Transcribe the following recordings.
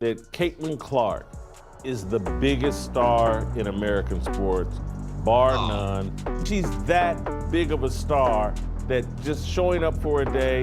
that Caitlin Clark is the biggest star in American sports, bar none. She's that big of a star that just showing up for a day,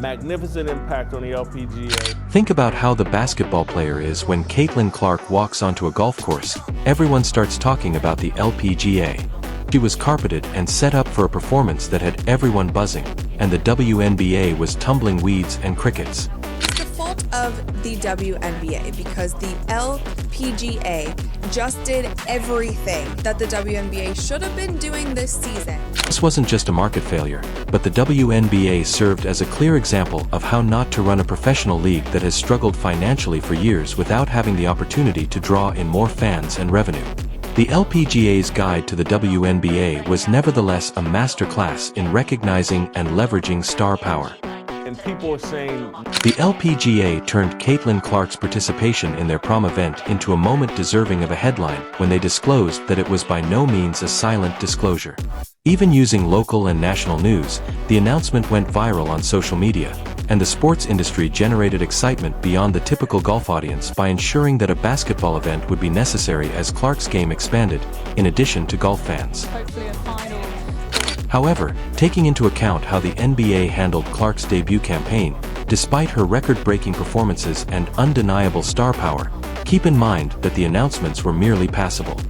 magnificent impact on the LPGA. Think about how the basketball player is when Caitlin Clark walks onto a golf course. Everyone starts talking about the LPGA. She was carpeted and set up for a performance that had everyone buzzing, and the WNBA was tumbling weeds and crickets. It's the fault of the WNBA because the LPGA just did everything that the WNBA should have been doing this season. This wasn't just a market failure, but the WNBA served as a clear example of how not to run a professional league that has struggled financially for years without having the opportunity to draw in more fans and revenue. The LPGA's guide to the WNBA was nevertheless a masterclass in recognizing and leveraging star power. And people are saying the LPGA turned Caitlin Clark's participation in their prom event into a moment deserving of a headline when they disclosed that it was by no means a silent disclosure. Even using local and national news, the announcement went viral on social media, and the sports industry generated excitement beyond the typical golf audience by ensuring that a basketball event would be necessary as Clark's game expanded, in addition to golf fans. Hopefully a final. However, taking into account how the NBA handled Clark's debut campaign, despite her record-breaking performances and undeniable star power, keep in mind that the announcements were merely passable.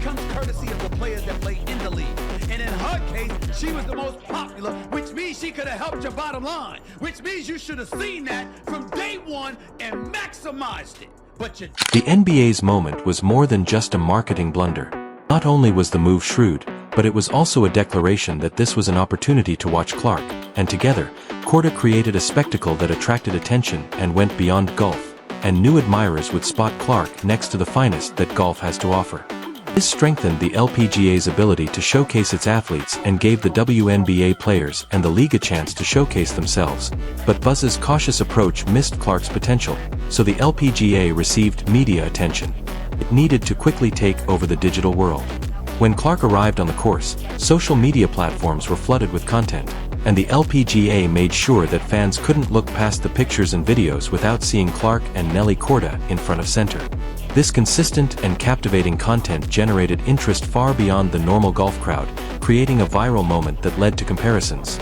Comes courtesy of the players that play in the league. And in her case, she was the most popular, which means she could have helped your bottom line, which means you should have seen that from day one and maximized it. But you... The NBA's moment was more than just a marketing blunder. Not only was the move shrewd, but it was also a declaration that this was an opportunity to watch Clark, and together, Korda created a spectacle that attracted attention and went beyond golf, and new admirers would spot Clark next to the finest that golf has to offer. This strengthened the LPGA's ability to showcase its athletes and gave the WNBA players and the league a chance to showcase themselves. But Buzz's cautious approach missed Clark's potential, so the LPGA received media attention. It needed to quickly take over the digital world. When Clark arrived on the course, social media platforms were flooded with content, and the LPGA made sure that fans couldn't look past the pictures and videos without seeing Clark and Nelly Korda in front of center. This consistent and captivating content generated interest far beyond the normal golf crowd, creating a viral moment that led to comparisons.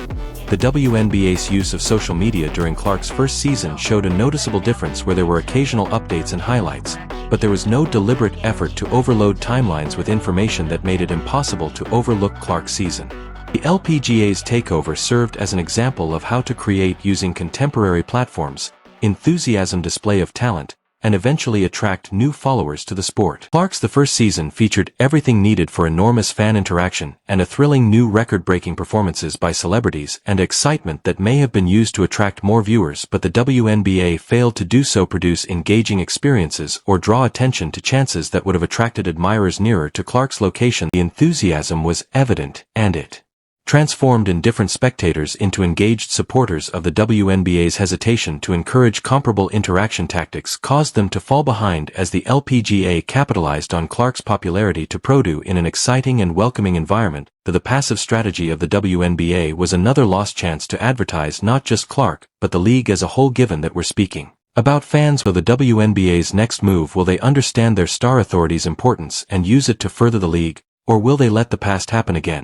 The WNBA's use of social media during Clark's first season showed a noticeable difference where there were occasional updates and highlights, but there was no deliberate effort to overload timelines with information that made it impossible to overlook Clark's season. The LPGA's takeover served as an example of how to create using contemporary platforms, enthusiasm display of talent, and eventually attract new followers to the sport. Clark's the first season featured everything needed for enormous fan interaction and a thrilling new record-breaking performances by celebrities and excitement that may have been used to attract more viewers, but the WNBA failed to do so produce engaging experiences or draw attention to chances that would have attracted admirers nearer to Clark's location. The enthusiasm was evident, and it transformed indifferent spectators into engaged supporters of the WNBA's hesitation to encourage comparable interaction tactics caused them to fall behind as the LPGA capitalized on Clark's popularity to produce in an exciting and welcoming environment. The passive strategy of the WNBA was another lost chance to advertise not just Clark, but the league as a whole, given that we're speaking about fans. Will the WNBA's next move, will they understand their star authority's importance and use it to further the league, or will they let the past happen again?